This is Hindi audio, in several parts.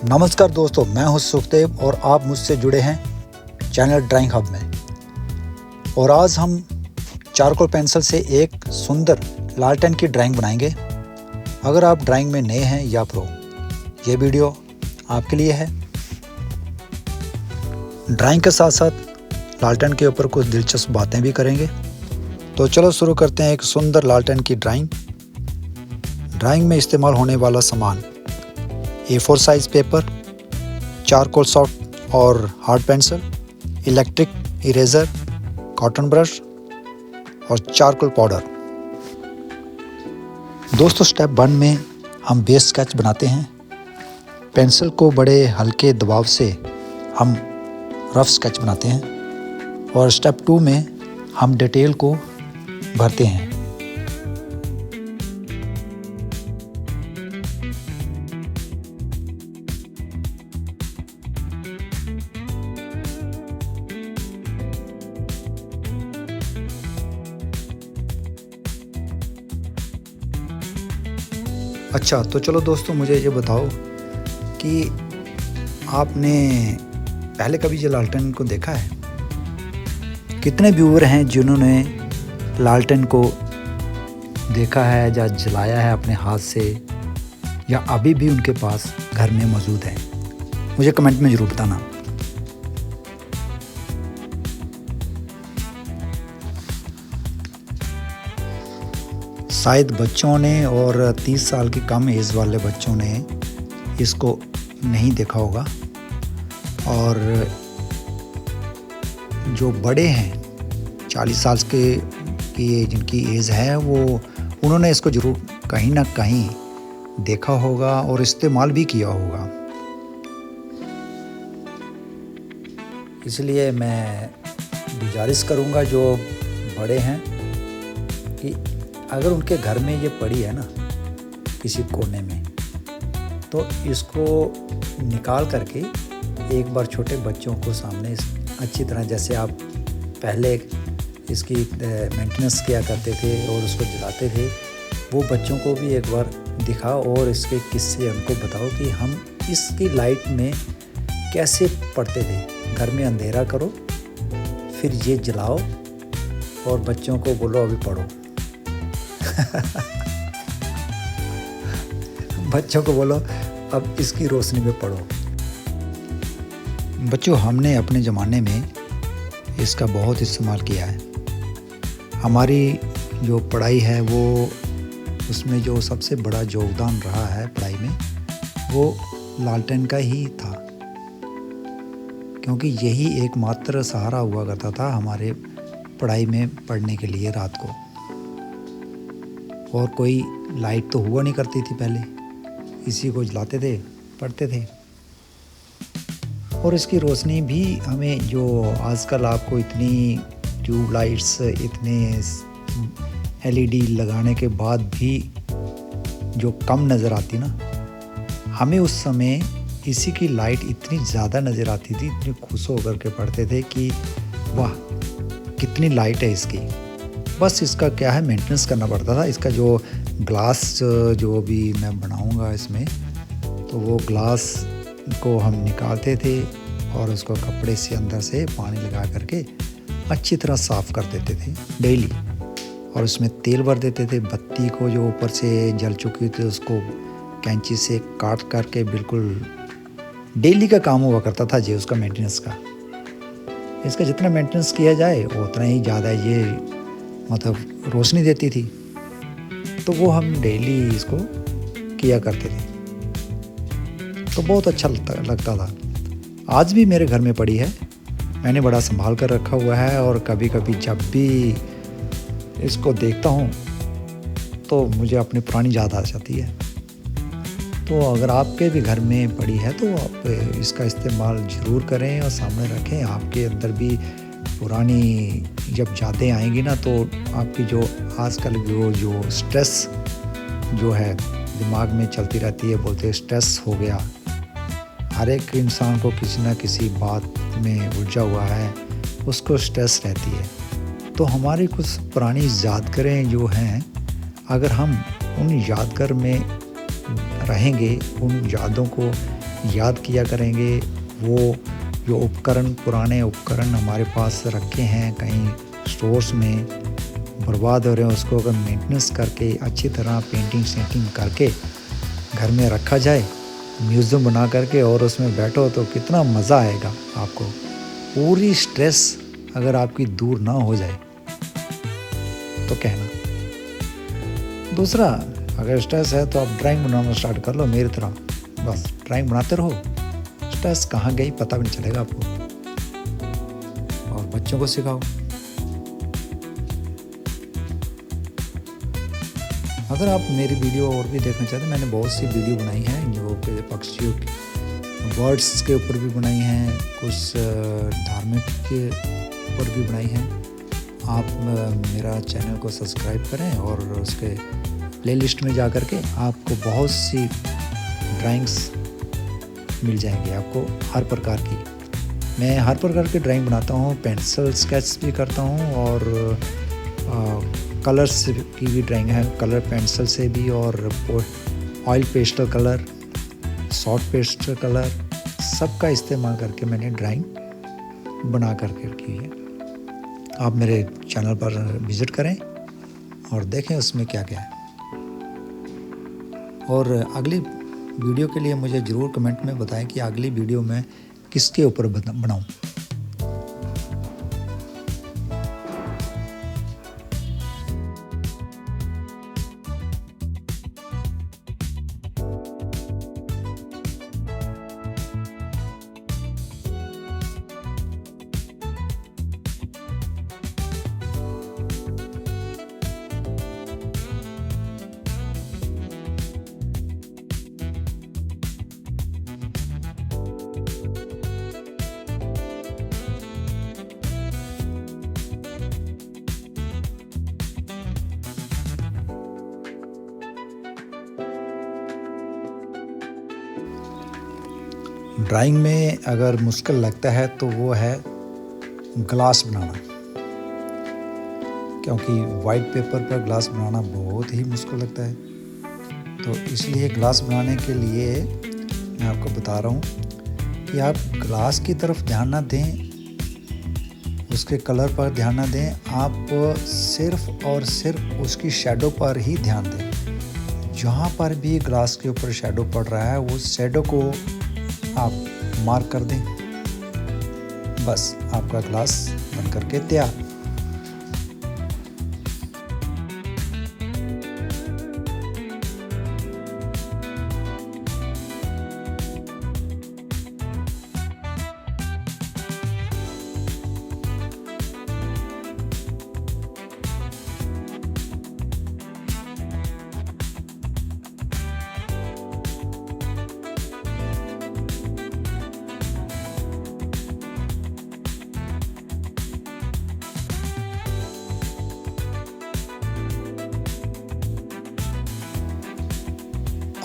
नमस्कार दोस्तों, मैं हूं सुखदेव और आप मुझसे जुड़े हैं चैनल ड्राइंग हब में। और आज हम चारकोल पेंसिल से एक सुंदर लालटेन की ड्राइंग बनाएंगे। अगर आप ड्राइंग में नए हैं या प्रो, ये वीडियो आपके लिए है। ड्राइंग के साथ साथ लालटेन के ऊपर कुछ दिलचस्प बातें भी करेंगे। तो चलो शुरू करते हैं एक सुंदर लालटेन की ड्राइंग। ड्राइंग में इस्तेमाल होने वाला सामान A4 size paper, charcoal soft और hard pencil, electric eraser, cotton brush और चारकोल पाउडर। दोस्तों, स्टेप 1 में हम बेस स्केच बनाते हैं। पेंसिल को बड़े हल्के दबाव से हम रफ स्केच बनाते हैं और स्टेप 2 में हम डिटेल को भरते हैं। अच्छा, तो चलो दोस्तों, मुझे ये बताओ कि आपने पहले कभी ये लालटेन को देखा है? कितने व्यूअर हैं जिन्होंने लालटेन को देखा है या जलाया है अपने हाथ से, या अभी भी उनके पास घर में मौजूद है? मुझे कमेंट में ज़रूर बताना। शायद बच्चों ने और 30 साल की कम एज वाले बच्चों ने इसको नहीं देखा होगा, और जो बड़े हैं 40 साल की जिनकी एज है उन्होंने इसको ज़रूर कहीं ना कहीं देखा होगा और इस्तेमाल भी किया होगा। इसलिए मैं गुजारिश करूँगा जो बड़े हैं कि अगर उनके घर में ये पड़ी है ना किसी कोने में, तो इसको निकाल करके एक बार छोटे बच्चों को सामने अच्छी तरह, जैसे आप पहले इसकी मेंटेनेंस किया करते थे और उसको जलाते थे, वो बच्चों को भी एक बार दिखाओ और इसके किस्से उनको बताओ कि हम इसकी लाइट में कैसे पढ़ते थे। घर में अंधेरा करो, फिर ये जलाओ और बच्चों को बोलो अभी पढ़ो। बच्चों को बोलो अब इसकी रोशनी में पढ़ो। बच्चों, हमने अपने ज़माने में इसका बहुत इस्तेमाल किया है। हमारी जो पढ़ाई है वो उसमें जो सबसे बड़ा योगदान रहा है पढ़ाई में, वो लालटेन का ही था, क्योंकि यही एकमात्र सहारा हुआ करता था हमारे पढ़ाई में पढ़ने के लिए रात को। और कोई लाइट तो हुआ नहीं करती थी पहले, इसी को जलाते थे, पढ़ते थे। और इसकी रोशनी भी हमें, जो आजकल आपको इतनी ट्यूब लाइट्स, इतने LED लगाने के बाद भी जो कम नज़र आती ना, हमें उस समय इसी की लाइट इतनी ज़्यादा नज़र आती थी, इतनी खुश होकर के पढ़ते थे कि वाह कितनी लाइट है इसकी। बस इसका क्या है, मेंटेनेंस करना पड़ता था। इसका जो ग्लास जो भी मैं बनाऊंगा इसमें, तो वो ग्लास को हम निकालते थे और उसको कपड़े से अंदर से पानी लगा करके अच्छी तरह साफ़ कर देते थे डेली, और उसमें तेल भर देते थे। बत्ती को जो ऊपर से जल चुकी थी उसको कैंची से काट करके, बिल्कुल डेली का काम हुआ करता था जी उसका मेंटेनेंस का। इसका जितना मेंटेनेंस किया जाए उतना ही ज़्यादा ये मतलब रोशनी देती थी, तो वो हम डेली इसको किया करते थे, तो बहुत अच्छा लगता था। आज भी मेरे घर में पड़ी है, मैंने बड़ा संभाल कर रखा हुआ है, और कभी कभी जब भी इसको देखता हूँ तो मुझे अपनी पुरानी याद आ जाती है। तो अगर आपके भी घर में पड़ी है तो आप इसका इस्तेमाल ज़रूर करें और सामने रखें। आपके अंदर भी पुरानी जब यादें आएंगी ना, तो आपकी जो आजकल जो स्ट्रेस जो है दिमाग में चलती रहती है, बोलते हैं स्ट्रेस हो गया, हर एक इंसान को किसी ना किसी बात में उलझा हुआ है, उसको स्ट्रेस रहती है। तो हमारी कुछ पुरानी यादगारें जो हैं, अगर हम उन यादगार में रहेंगे, उन यादों को याद किया करेंगे। वो जो उपकरण, पुराने उपकरण हमारे पास रखे हैं कहीं स्टोर्स में, बर्बाद हो रहे हैं, उसको अगर मेंटेनेंस करके अच्छी तरह पेंटिंग सेंटिंग करके घर में रखा जाए, म्यूज़ियम बना करके, और उसमें बैठो तो कितना मज़ा आएगा आपको। पूरी स्ट्रेस अगर आपकी दूर ना हो जाए तो कहना। दूसरा, अगर स्ट्रेस है तो आप ड्राइंग बनाना स्टार्ट कर लो मेरी तरह। बस ड्राइंग बनाते रहो, स्ट्रेस कहाँ गई पता भी नहीं चलेगा आपको। और बच्चों को सिखाओ। अगर आप मेरी वीडियो और भी देखना चाहते हैं, मैंने बहुत सी वीडियो बनाई हैं जो पक्षियों की, बर्ड्स के ऊपर भी बनाई हैं, कुछ धार्मिक के ऊपर भी बनाई हैं। आप मेरा चैनल को सब्सक्राइब करें और उसके प्लेलिस्ट में जा कर के आपको बहुत सी ड्राइंग्स मिल जाएंगी, आपको हर प्रकार की। मैं हर प्रकार की ड्राइंग बनाता हूँ, पेंसिल स्केच भी करता हूँ, और कलर्स की भी ड्राइंग है, कलर पेंसिल से भी, और oil pastel colour, soft pastel colour, सबका इस्तेमाल करके मैंने ड्राइंग बना करके रखी है। आप मेरे चैनल पर विज़िट करें और देखें उसमें क्या क्या है। और अगली वीडियो के लिए मुझे ज़रूर कमेंट में बताएं कि अगली वीडियो में किसके ऊपर बनाऊं। ड्राइंग में अगर मुश्किल लगता है तो वो है ग्लास बनाना, क्योंकि वाइट पेपर पर ग्लास बनाना बहुत ही मुश्किल लगता है। तो इसलिए ग्लास बनाने के लिए मैं आपको बता रहा हूँ कि आप ग्लास की तरफ ध्यान ना दें, उसके कलर पर ध्यान ना दें, आप सिर्फ और सिर्फ उसकी शैडो पर ही ध्यान दें। जहाँ पर भी ग्लास के ऊपर शैडो पड़ रहा है, वो शैडो को आप मार्क कर दें, बस आपका ग्लास बन करके तैयार।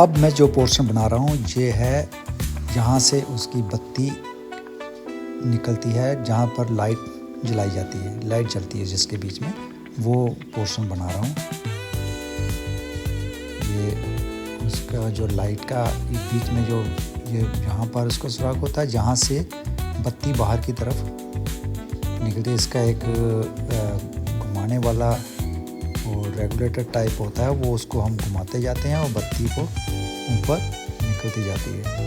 अब मैं जो पोर्शन बना रहा हूँ ये है जहाँ से उसकी बत्ती निकलती है, जहाँ पर लाइट जलाई जाती है, लाइट जलती है जिसके बीच में, वो पोर्शन बना रहा हूँ। ये उसका जो लाइट का बीच में जो ये जहाँ पर उसका सुराख होता है, जहाँ से बत्ती बाहर की तरफ निकलती है, इसका एक घुमाने वाला और रेगुलेटर टाइप होता है, वो उसको हम घुमाते जाते हैं और बत्ती को ऊपर निकलती जाती है।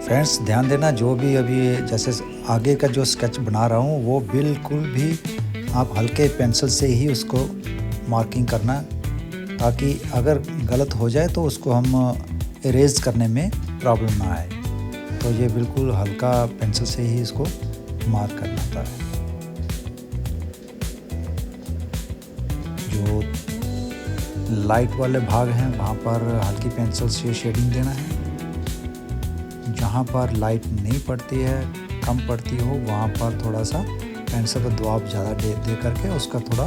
फ्रेंड्स ध्यान देना, जो भी अभी जैसे आगे का जो स्केच बना रहा हूँ वो बिल्कुल भी आप हल्के पेंसिल से ही उसको मार्किंग करना, ताकि अगर गलत हो जाए तो उसको हम इरेज करने में प्रॉब्लम ना आए। तो ये बिल्कुल हल्का पेंसिल से ही इसको मार्क करना होता है। जो लाइट वाले भाग हैं वहाँ पर हल्की पेंसिल से शेडिंग देना है। जहाँ पर लाइट नहीं पड़ती है, कम पड़ती हो, वहाँ पर थोड़ा सा पेंसिल का दबाव ज़्यादा दे करके उसका थोड़ा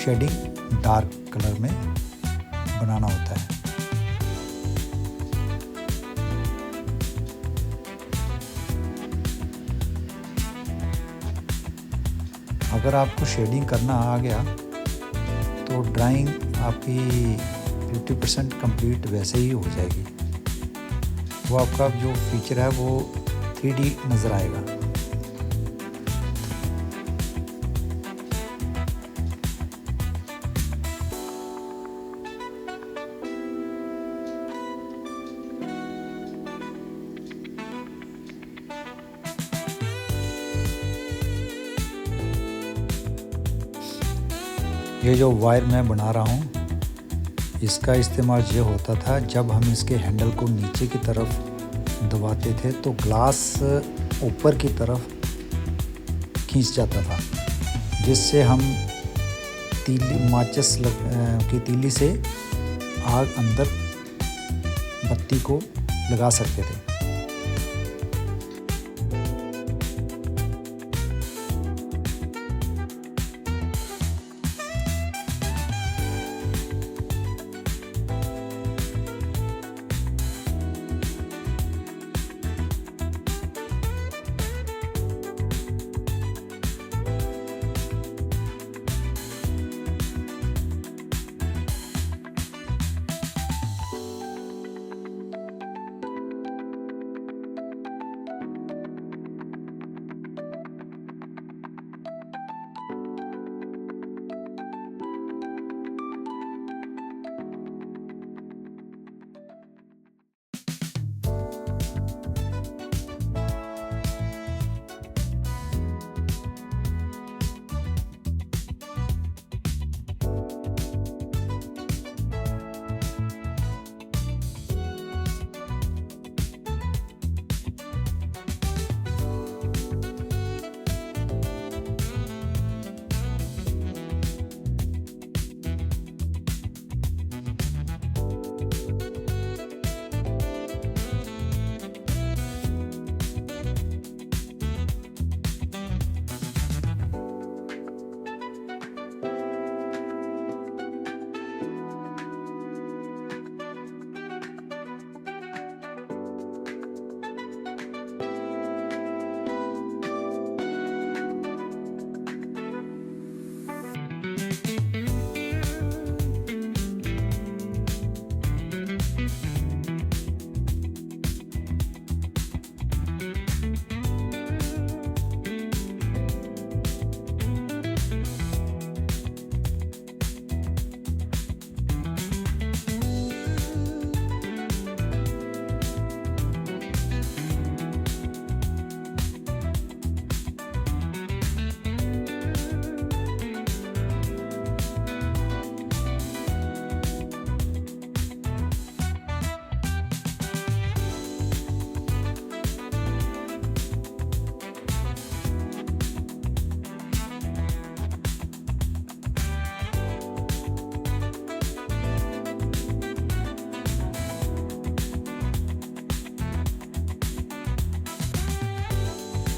शेडिंग डार्क कलर में बनाना होता है। अगर आपको शेडिंग करना आ गया तो ड्राइंग आपकी 50% कंप्लीट वैसे ही हो जाएगी। वो आपका जो फीचर है वो 3D नज़र आएगा। ये जो वायर मैं बना रहा हूँ इसका इस्तेमाल ये होता था जब हम इसके हैंडल को नीचे की तरफ दबाते थे तो ग्लास ऊपर की तरफ खींच जाता था, जिससे हम माचिस की तीली से आग अंदर बत्ती को लगा सकते थे।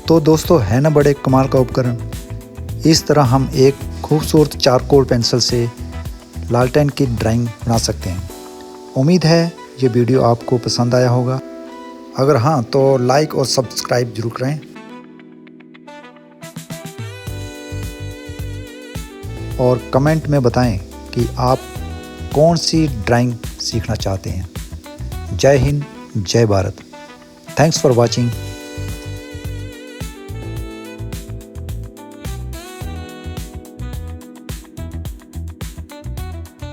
तो दोस्तों है ना बड़े कमाल का उपकरण। इस तरह हम एक खूबसूरत चारकोल पेंसिल से लालटेन की ड्राइंग बना सकते हैं। उम्मीद है ये वीडियो आपको पसंद आया होगा। अगर हाँ तो लाइक और सब्सक्राइब जरूर करें और कमेंट में बताएं कि आप कौन सी ड्राइंग सीखना चाहते हैं। जय हिंद, जय भारत। Thanks for watching.